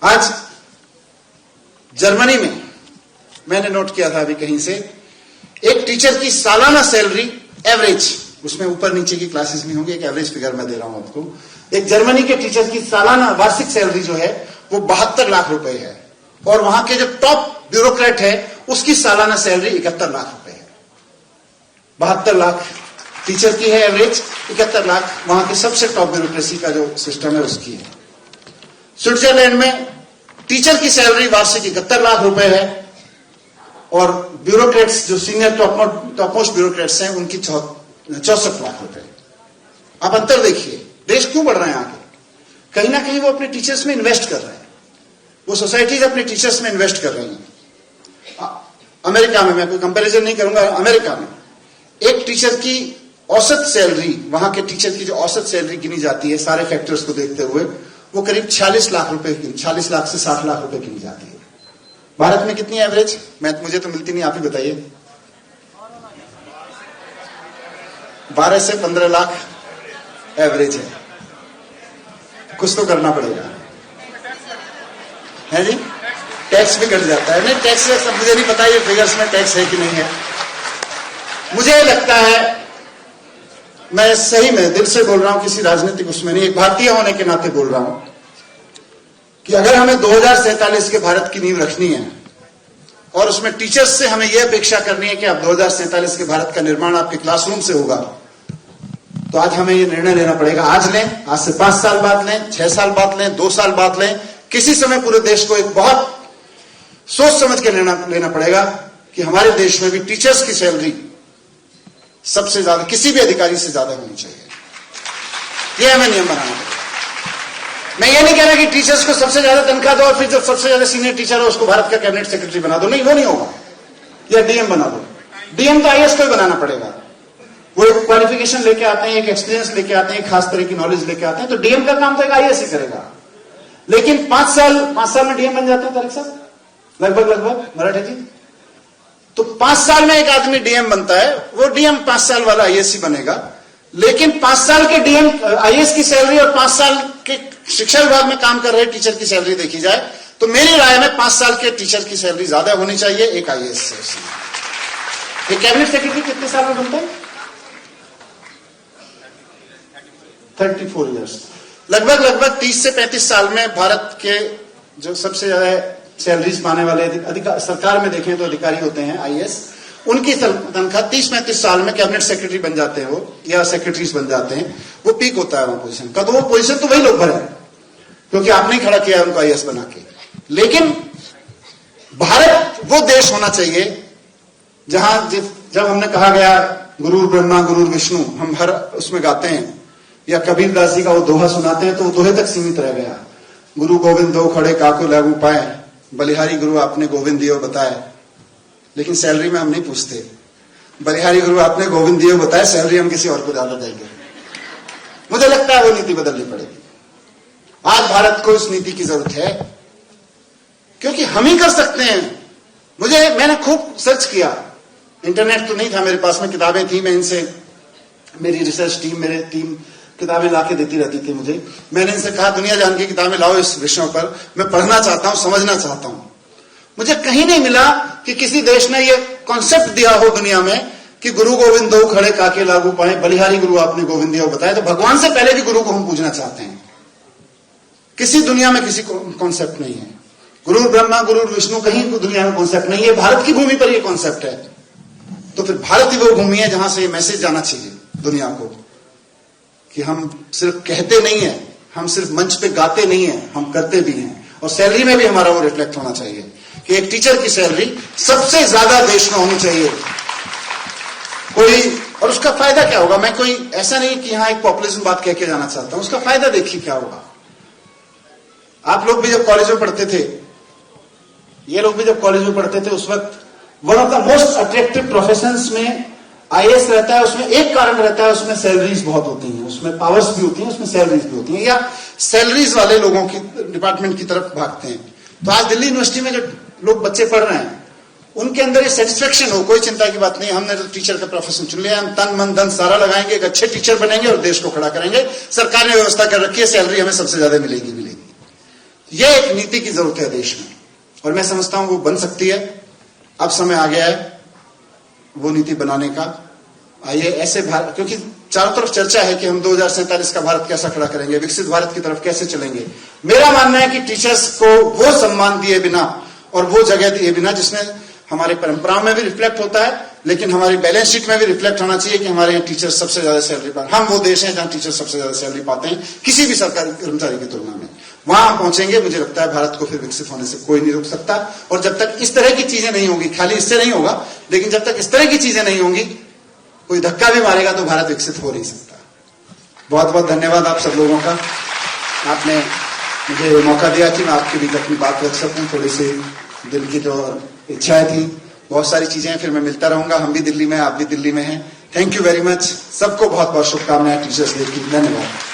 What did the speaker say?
आज जर्मनी में मैंने नोट किया था अभी कहीं से, एक टीचर की सालाना सैलरी एवरेज, उसमें ऊपर नीचे की क्लासेस नहीं होंगी, एक एवरेज फिगर मैं दे रहा हूं आपको। एक जर्मनी के टीचर की सालाना वार्षिक सैलरी जो है वो 72 लाख रुपए है, और वहां के जो टॉप ब्यूरोक्रेट है उसकी सालाना सैलरी 71 लाख रुपए है। 72 लाख टीचर की है एवरेज, 71 लाख वहां के सबसे टॉप ब्यूरोक्रेसी का जो सिस्टम है उसकी है। स्विट्जरलैंड में टीचर की सैलरी वार्षिक 71 लाख रुपए है, और ब्यूरोक्रेट्स जो सीनियर टॉप मोस्ट ब्यूरोक्रेट्स हैं उनकी 64 लाख रुपए। आप अंतर देखिए, देश क्यों बढ़ रहे हैं आगे? कहीं ना कहीं वो अपने टीचर्स में इन्वेस्ट कर रहे हैं, वो सोसाइटीज अपने टीचर्स में इन्वेस्ट कर रही हैं। अमेरिका में, मैं कोई कंपैरिजन नहीं करूंगा, अमेरिका में एक टीचर की औसत सैलरी, वहां के टीचर की जो औसत सैलरी गिनी जाती है सारे फैक्टर्स को देखते हुए, वो करीब 46 लाख रुपए की, 46 लाख से 60 लाख रुपए गिनी जाती है। भारत में कितनी एवरेज? मुझे तो मिलती नहीं, आप ही बताइए। 12 से 15 लाख एवरेज है। कुछ तो करना पड़ेगा, है जी? टैक्स भी कट जाता है। नहीं, टैक्स सब मुझे नहीं पता ये फिगर्स में टैक्स है कि नहीं है। मुझे लगता है, मैं सही में दिल से बोल रहा हूं, किसी राजनीतिक उसमें नहीं, एक भारतीय होने के नाते बोल रहा हूं कि अगर हमें 2047 के भारत की नींव रखनी है और उसमें टीचर्स से हमें यह अपेक्षा करनी है कि अब 2047 के भारत का निर्माण आपके क्लासरूम से होगा, तो आज हमें यह निर्णय लेना पड़ेगा। आज लें, आज से 5 साल बाद लें, 6 साल बाद लें, 2 साल बाद लें, किसी समय पूरे देश को एक बहुत सोच समझ के लेना पड़ेगा कि हमारे देश में भी टीचर्स की सैलरी सबसे ज्यादा, किसी भी अधिकारी से ज्यादा होनी चाहिए। यह हमें नियम बनाना पड़ेगा। मैं ये नहीं कह रहा कि टीचर्स को सबसे ज्यादा तनख्वाह दो और फिर जो सबसे ज्यादा सीनियर टीचर है उसको भारत का कैबिनेट सेक्रेटरी बना दो, नहीं, वो नहीं होगा। या डीएम बना दो। डीएम तो आईएएस को ही बनाना पड़ेगा। वो एक क्वालिफिकेशन लेके आते हैं, एक एक्सपीरियंस लेके आते हैं, एक खास तरह की नॉलेज लेके आते हैं, तो डीएम का काम तो एक आईएएस ही करेगा। लेकिन 5 साल में डीएम बन जाते हैं तारिक साहब, लगभग मराठे जी। तो 5 साल में एक आदमी डीएम बनता है, वो डीएम 5 साल वाला आईएएस ही बनेगा। लेकिन 5 साल के डीएम आईएएस की सैलरी और 5 साल के शिक्षा विभाग में काम कर रहे टीचर की सैलरी देखी जाए तो मेरी राय में 5 साल के टीचर की सैलरी ज्यादा होनी चाहिए एक आईएएस से। एक कैबिनेट सेक्रेटरी कितने साल में बनता है? 34 ईयर्स। लगभग 30 से 35 साल में भारत के जो सबसे ज्यादा सैलरीज पाने वाले सरकार में देखें तो अधिकारी होते हैं आईएएस, उनकी तनख्वाह 30-35 साल में कैबिनेट सेक्रेटरी बन जाते हैं वो, या सेक्रेटरीज बन जाते हैं। वो पीक होता है वहां पोजीशन का, तो वो पोजीशन तो वही लोग भरे क्योंकि आपने खड़ा किया उनको आईएएस बना के। लेकिन भारत वो देश होना चाहिए जहां जब हमने कहा गया गुरु ब्रह्मा गुरु विष्णु, हम हर उसमें गाते हैं, या कबीर दास जी का वो दोहा सुनाते हैं तो वो दोहे तक सीमित रह गया। गुरु गोविंद दो खड़े काको लागू पाए, बलिहारी गुरु आपने गोविंद दियो बताए। लेकिन सैलरी में हम नहीं पूछते, बलिहारी गुरु आपने गोविंद दियो बताए, सैलरी हम किसी और को ज्यादा देंगे। मुझे लगता है वो नीति बदलनी पड़ेगी। आज भारत को इस नीति की जरूरत है क्योंकि हम ही कर सकते हैं। मैंने खूब सर्च किया, इंटरनेट तो नहीं था मेरे पास में, किताबें थी, मैं इनसे, मेरी रिसर्च टीम, मेरे टीम किताबें लाके देती रहती थी मुझे। मैंने इनसे कहा दुनिया जान की किताबें लाओ इस विषयों पर, मैं पढ़ना चाहता हूं, समझना चाहता हूं। मुझे कहीं नहीं मिला कि किसी देश ने यह कॉन्सेप्ट दिया हो दुनिया में कि गुरु गोविंद दो खड़े काके लागू पाए, बलिहारी गुरु आपने गोविंद दियो बताया। तो भगवान से पहले भी गुरु को हम पूजना चाहते हैं। किसी दुनिया में किसी कॉन्सेप्ट नहीं है। गुरु ब्रह्मा गुरु विष्णु कहीं दुनिया में कॉन्सेप्ट नहीं है, भारत की भूमि पर यह कॉन्सेप्ट है। तो फिर भारत ही वो भूमि है जहां से ये मैसेज जाना चाहिए दुनिया को कि हम सिर्फ कहते नहीं है, हम सिर्फ मंच पे गाते नहीं है, हम करते भी हैं। और सैलरी में भी हमारा वो रिफ्लेक्ट होना चाहिए कि एक टीचर की सैलरी सबसे ज्यादा देश में होनी चाहिए। और उसका फायदा क्या होगा? मैं कोई ऐसा नहीं कि यहां एक पॉपुलिज्म बात कह के जाना चाहता हूं, उसका फायदा देखिए क्या होगा। आप लोग भी जब कॉलेज में पढ़ते थे, ये लोग भी जब कॉलेज में पढ़ते थे, उस वक्त one of the most attractive professions में आईएएस रहता है। उसमें एक कारण रहता है, उसमें सैलरीज बहुत होती हैं, उसमें पावर्स भी होती हैं, उसमें सैलरीज भी होती हैं, या सैलरीज वाले लोगों की डिपार्टमेंट की तरफ भागते हैं। तो आज दिल्ली यूनिवर्सिटी में जो लोग बच्चे पढ़ रहे हैं उनके अंदर ये सेटिस्फेक्शन हो, कोई चिंता की बात नहीं, हमने तो टीचर का प्रोफेशन चुन लिया, हम तन मन धन सारा लगाएंगे, एक अच्छे टीचर बनेंगे और देश को खड़ा करेंगे। सरकार ने व्यवस्था कर रखी है, सैलरी हमें सबसे ज्यादा मिलेगी। यह एक नीति की जरूरत है देश में, और मैं समझता हूं वो बन सकती है। अब समय आ गया है वो नीति बनाने का। आइए ऐसे भारत, क्योंकि चारों तरफ चर्चा है कि हम 2047 का भारत कैसा खड़ा करेंगे, विकसित भारत की तरफ कैसे चलेंगे। मेरा मानना है कि टीचर्स को वो सम्मान दिए बिना और वो जगह दिए बिना जिसमें हमारे परंपराओं में भी रिफ्लेक्ट होता है, लेकिन हमारी बैलेंस शीट में भी रिफ्लेक्ट होना चाहिए कि हमारे यहाँ टीचर सबसे ज्यादा सैलरी पाते हैं। हम वो देश हैं जहां टीचर सबसे ज्यादा सैलरी पाते हैं किसी भी सरकारी कर्मचारी की तुलना में। वहां पहुंचेंगे, मुझे लगता है भारत को फिर विकसित होने से कोई नहीं रोक सकता। और जब तक इस तरह की चीजें नहीं होंगी, खाली इससे नहीं होगा, लेकिन जब तक इस तरह की चीजें नहीं होंगी, कोई धक्का भी मारेगा तो भारत विकसित हो नहीं सकता। बहुत बहुत धन्यवाद आप सब लोगों का, आपने मुझे मौका दिया कि मैं आपके बीच अपनी बात रख सकूं। थोड़ी सी दिल की जो इच्छाएं थी, बहुत सारी चीजें हैं, फिर मैं मिलता रहूंगा। हम भी दिल्ली में हैं, आप भी दिल्ली में हैं। Thank you very much. सबको बहुत बहुत शुभकामनाएं टीचर्स डे की। धन्यवाद।